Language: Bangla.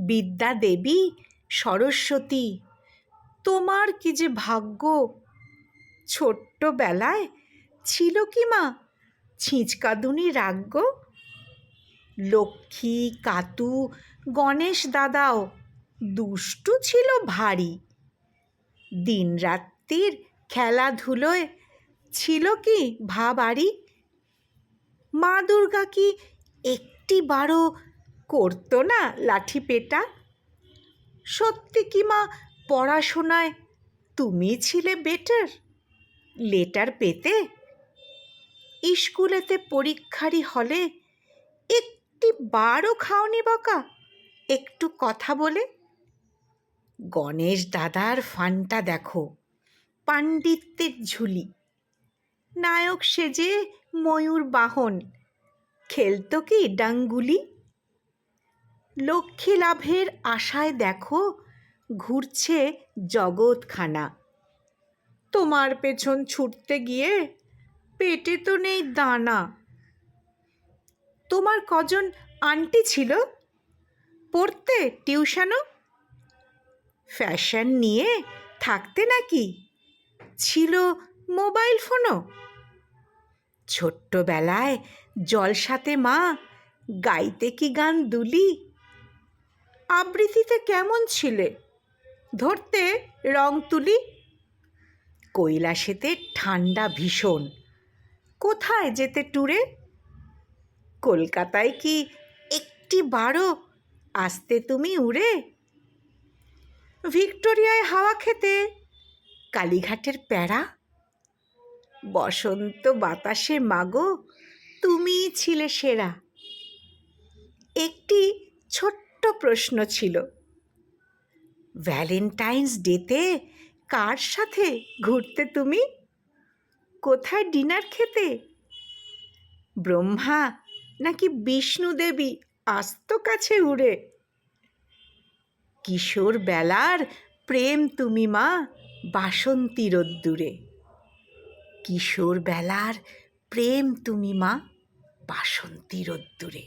বিদ্যা দেবী সরস্বতী, তোমার কি যে ভাগ্য! ছোট্টবেলায় ছিল কি মা ছিঁচকাদুনি রাগ্য? লক্ষ্মী, কাতু, গণেশ দাদাও দুষ্টু ছিল ভারী। দিনরাত্রির খেলাধুলোয় ছিল কি ভাবাড়ি? মা দুর্গা কি একটিবারও করতো না লাঠি পেটা? সত্যি কি মা পড়াশোনায় তুমি ছিলে বেটার? লেটার পেতে স্কুলেতে পরীক্ষারই হলে একটিবারও খাওনি বকা একটু কথা বলে? গণেশ দাদার ফানটা দেখো, পাণ্ডিত্যের ঝুলি, নায়ক সেজে ময়ূর বাহন খেলতো কি ডাঙ্গুলি? লক্ষ্মী লাভের আশায় দেখো ঘুরছে জগৎখানা, তোমার পেছন ছুটতে গিয়ে পেটে তো নেই দানা। তোমার কজন আন্টি ছিল, পড়তে টিউশনও? ফ্যাশন নিয়ে থাকতে নাকি ছিল মোবাইল ফোনও? ছোট্টবেলায় জলসাতে মা গাইতে কি গান দুলি? আবৃত্তিতে কেমন ছিলে, ধরতে রং তুলি? কৈলাসেতে ঠান্ডা ভীষণ, কোথায় যেতে ট্যুরে? কলকাতায় কি একটিবারও আসতে তুমি উড়ে? ভিক্টোরিয়ায় হাওয়া খেতে কালীঘাটের প্যারা? বসন্ত বাতাসে মাগো তুমিই ছিলে সেরা। একটি ছোট্ট প্রশ্ন ছিল, ভ্যালেন্টাইন্স ডেতে কার সাথে ঘুরতে তুমি? কোথায় ডিনার খেতে? ব্রহ্মা নাকি বিষ্ণু দেবী আসতো কাছে উড়ে? কিশোর বেলার প্রেম তুমি মা বাসন্তী রোদ্দুরে। কিশোর বেলার প্রেম তুমি মা বাসন্তী রোদ্দুরে।